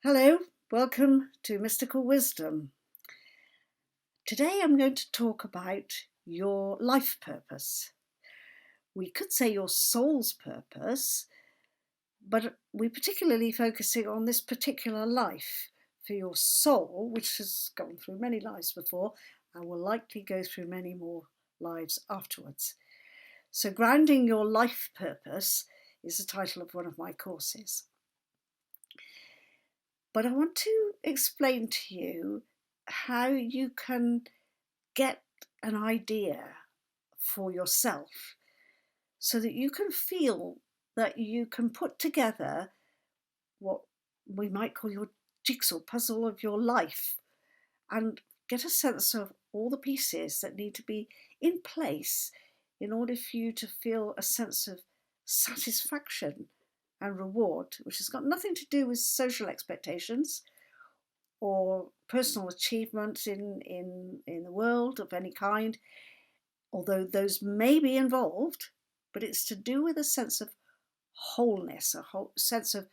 Hello, welcome to Mystical Wisdom. Today I'm going to talk about your life purpose. We could say your soul's purpose, but we're particularly focusing on this particular life for your soul, which has gone through many lives before and will likely go through many more lives afterwards. So, Grounding Your Life Purpose is the title of one of my courses. But I want to explain to you how you can get an idea for yourself so that you can feel that you can put together what we might call your jigsaw puzzle of your life and get a sense of all the pieces that need to be in place in order for you to feel a sense of satisfaction and reward, which has got nothing to do with social expectations or personal achievements in the world of any kind, although those may be involved, but it's to do with a sense of wholeness, a whole sense of,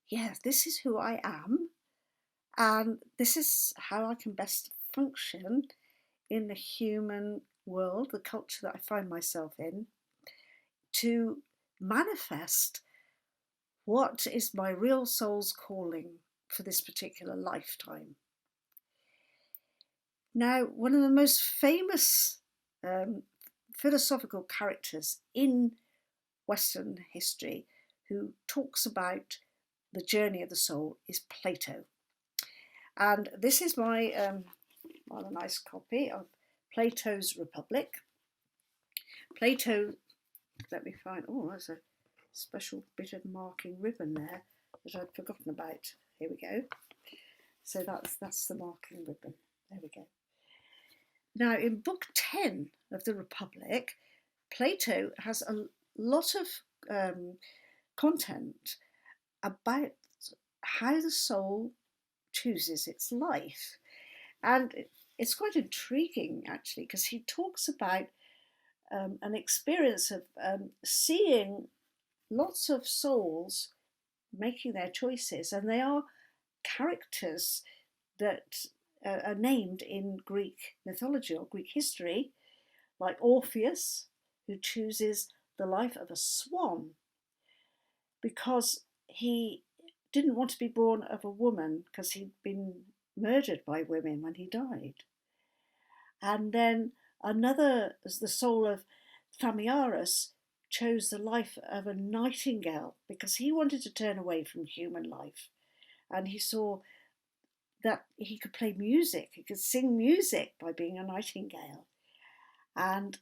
yeah, this is who I am, and this is how I can best function in the human world, the culture that I find myself in, to manifest what is my real soul's calling for this particular lifetime. Now, one of the most famous philosophical characters in Western history who talks about the journey of the soul is Plato. And this is my rather nice copy of Plato's Republic. Plato, let me find, there's a special bit of marking ribbon there that I'd forgotten about. Here we go. So that's the marking ribbon. There we go. Now, in Book 10 of the Republic, Plato has a lot of content about how the soul chooses its life. And it's quite intriguing, actually, because he talks about an experience of seeing lots of souls making their choices, and they are characters that are named in Greek mythology or Greek history, like Orpheus, who chooses the life of a swan because he didn't want to be born of a woman because he'd been murdered by women when he died. And then another, as the soul of Thamiarus, chose the life of a nightingale because he wanted to turn away from human life. And he saw that he could play music, he could sing music by being a nightingale. And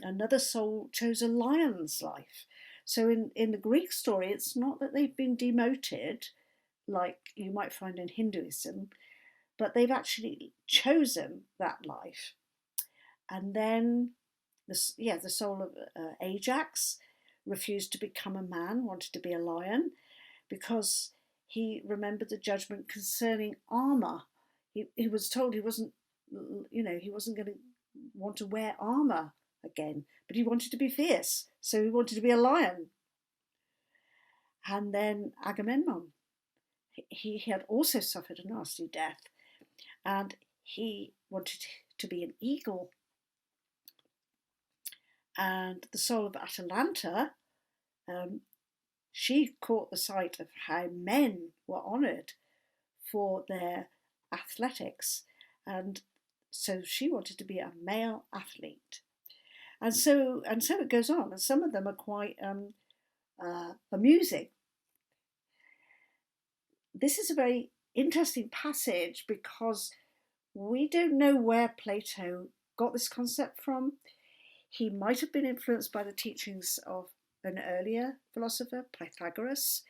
another soul chose a lion's life. So in the Greek story, it's not that they've been demoted like you might find in Hinduism, but they've actually chosen that life. And then the soul of Ajax refused to become a man, wanted to be a lion, because he remembered the judgment concerning armor. He was told he wasn't going to want to wear armor again, but he wanted to be fierce, so he wanted to be a lion. And then Agamemnon, he had also suffered a nasty death, and he wanted to be an eagle. And the soul of Atalanta, she caught the sight of how men were honoured for their athletics, and so she wanted to be a male athlete. And so it goes on, and some of them are quite amusing. This is a very interesting passage because we don't know where Plato got this concept from. He might have been influenced by the teachings of an earlier philosopher, Pythagoras.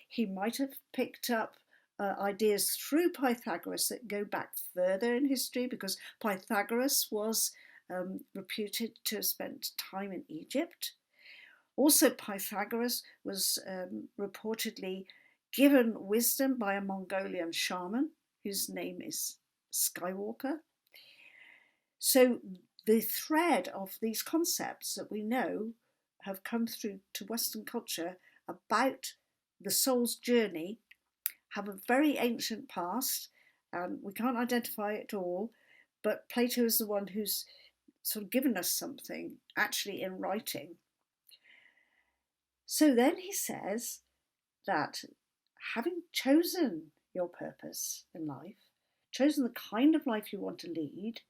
He might have picked up ideas through Pythagoras that go back further in history, because Pythagoras was reputed to have spent time in Egypt. Also, Pythagoras was reportedly given wisdom by a Mongolian shaman whose name is Skywalker. So the thread of these concepts that we know have come through to Western culture about the soul's journey have a very ancient past, and we can't identify it all, but Plato is the one who's sort of given us something actually in writing. So then he says that having chosen your purpose in life, chosen the kind of life you want to lead,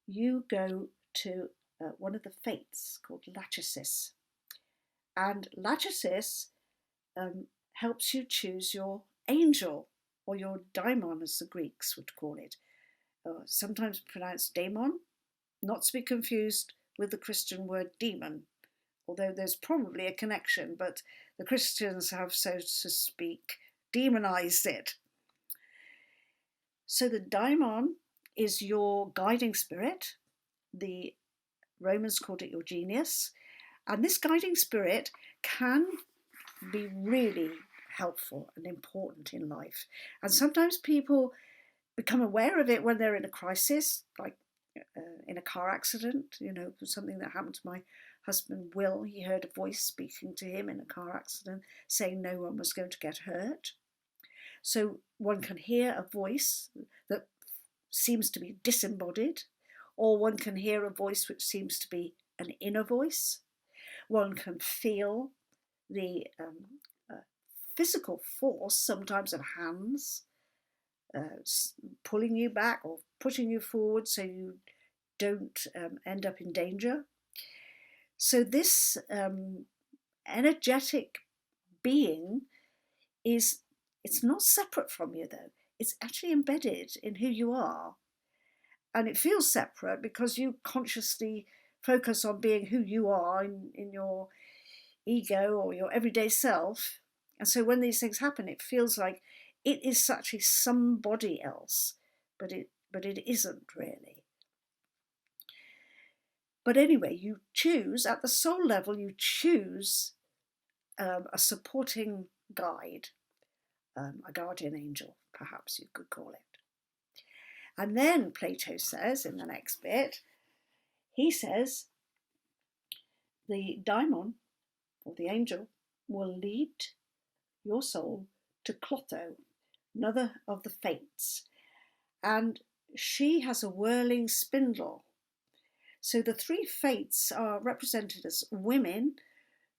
you go to one of the fates called lachesis. And lachesis helps you choose your angel, or your daimon, as the Greeks would call it, sometimes pronounced daemon, not to be confused with the Christian word demon, although there's probably a connection, but the Christians have, so to speak, demonized it. So the daimon is your guiding spirit. The Romans called it your genius. And this guiding spirit can be really helpful and important in life. And sometimes people become aware of it when they're in a crisis, like in a car accident. Something that happened to my husband Will. He heard a voice speaking to him in a car accident saying no one was going to get hurt. So one can hear a voice that seems to be disembodied, or one can hear a voice which seems to be an inner voice. One can feel the physical force, sometimes of hands, pulling you back or pushing you forward so you don't end up in danger. So this energetic being it's not separate from you, though. It's actually embedded in who you are. And it feels separate because you consciously focus on being who you are in your ego or your everyday self. And so when these things happen, it feels like it is actually somebody else, but it isn't really. But anyway, you choose, at the soul level, you choose a supporting guide, a guardian angel, perhaps you could call it. And then Plato says in the next bit, he says the daimon, or the angel, will lead your soul to Clotho, another of the fates. And she has a whirling spindle. So the three fates are represented as women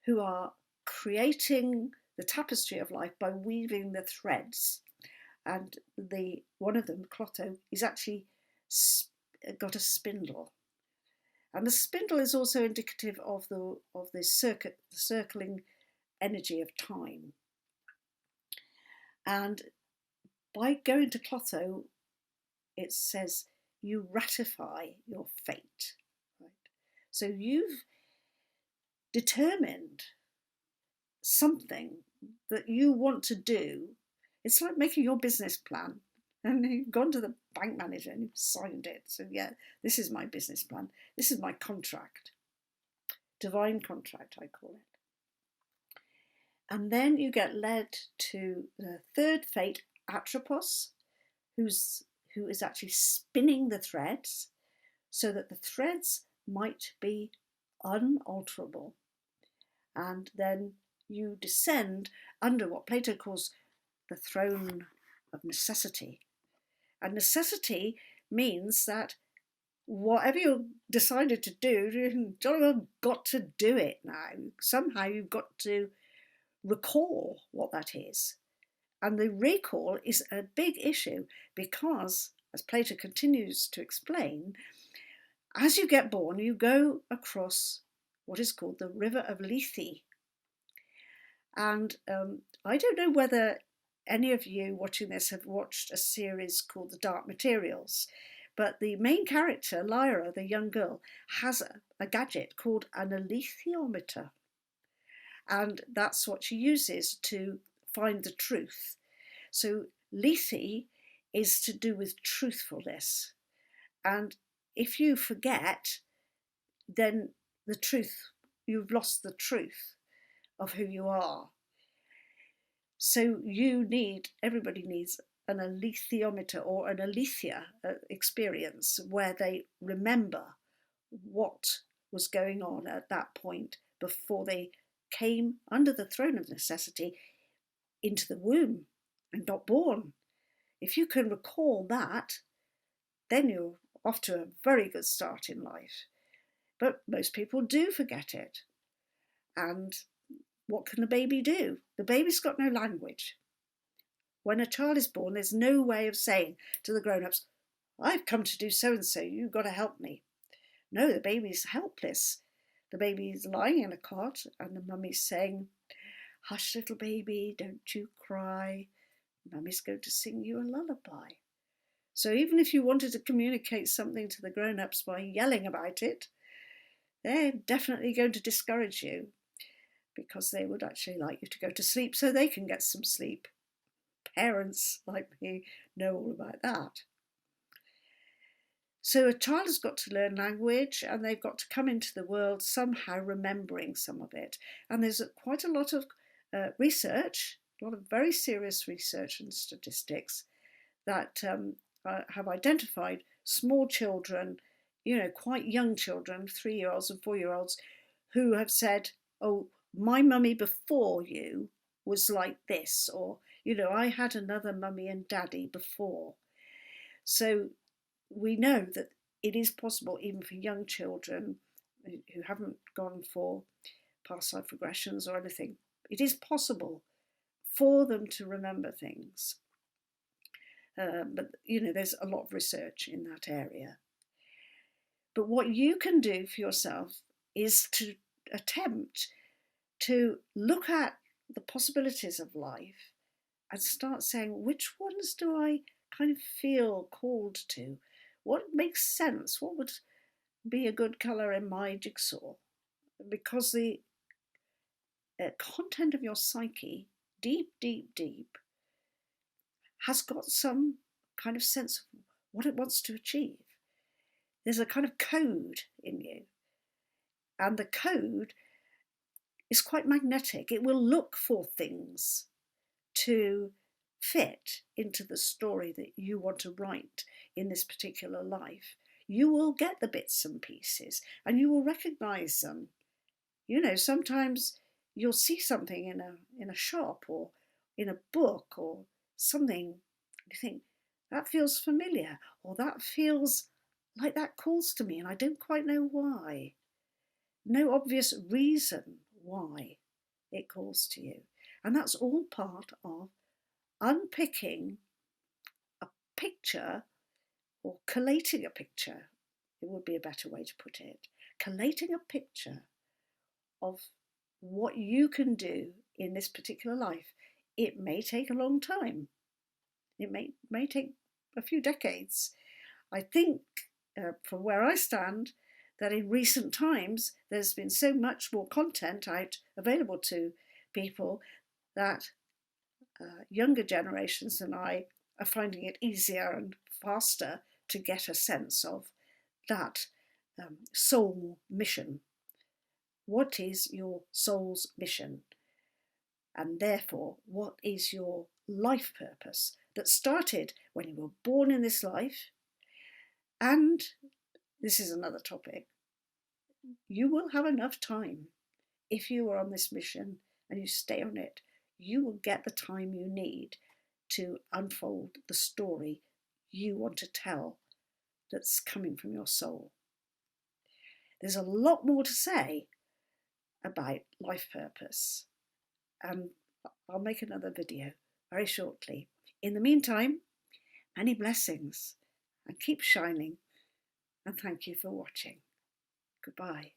who are creating the tapestry of life by weaving the threads. And one of them, Clotho, is actually got a spindle. And the spindle is also indicative of the circling energy of time. And by going to Clotho, it says you ratify your fate. Right? So you've determined something that you want to do. It's like making your business plan, and you've gone to the bank manager and you've signed it. So yeah, this is my business plan. This is my contract. Divine contract, I call it. And then you get led to the third fate, Atropos, who is actually spinning the threads so that the threads might be unalterable. And then you descend under what Plato calls the throne of necessity. And necessity means that whatever you decided to do, you've jolly well got to do it now. Somehow you've got to recall what that is. And the recall is a big issue because, as Plato continues to explain, as you get born, you go across what is called the river of Lethe. And I don't know whether any of you watching this have watched a series called The Dark Materials, but the main character, Lyra, the young girl, has a gadget called an alethiometer. And that's what she uses to find the truth. So Lethe is to do with truthfulness. And if you forget, then you've lost the truth of who you are. So everybody needs an alethiometer or an aletheia experience where they remember what was going on at that point before they came under the throne of necessity into the womb and not born. If you can recall that, then you're off to a very good start in life. But most people do forget it. And what can the baby do? The baby's got no language. When a child is born, there's no way of saying to the grown-ups, I've come to do so-and-so, you've got to help me. No, the baby's helpless. The baby's lying in a cot and the mummy's saying, hush, little baby, don't you cry. Mummy's going to sing you a lullaby. So even if you wanted to communicate something to the grown-ups by yelling about it, they're definitely going to discourage you, because they would actually like you to go to sleep so they can get some sleep. Parents like me know all about that. So a child has got to learn language, and they've got to come into the world somehow remembering some of it. And there's quite a lot of research, a lot of very serious research and statistics that have identified small children, quite young children, 3-year-olds and 4-year-olds, who have said, oh, my mummy before you was like this, or, I had another mummy and daddy before. So we know that it is possible, even for young children who haven't gone for past life regressions or anything, it is possible for them to remember things. But, there's a lot of research in that area. But what you can do for yourself is to attempt to look at the possibilities of life and start saying, which ones do I kind of feel called to? What makes sense? What would be a good colour in my jigsaw? Because the content of your psyche, deep, deep, deep, has got some kind of sense of what it wants to achieve. There's a kind of code in you. And the code is quite magnetic. It will look for things to fit into the story that you want to write in this particular life. You will get the bits and pieces and you will recognise them. Sometimes you'll see something in a shop or in a book or something, you think, that feels familiar, or that feels like that calls to me and I don't quite know why. No obvious reason why it calls to you. And that's all part of unpicking a picture, or collating a picture, it would be a better way to put it. Collating a picture of what you can do in this particular life. It may take a long time. It may take a few decades. I think, from where I stand, that in recent times there's been so much more content out available to people that younger generations than I are finding it easier and faster to get a sense of that soul mission. What is your soul's mission? And therefore, what is your life purpose that started when you were born in this life? And this is another topic. You will have enough time. If you are on this mission and you stay on it, you will get the time you need to unfold the story you want to tell that's coming from your soul. There's a lot more to say about life purpose, and I'll make another video very shortly. In the meantime, many blessings and keep shining, and thank you for watching. Goodbye.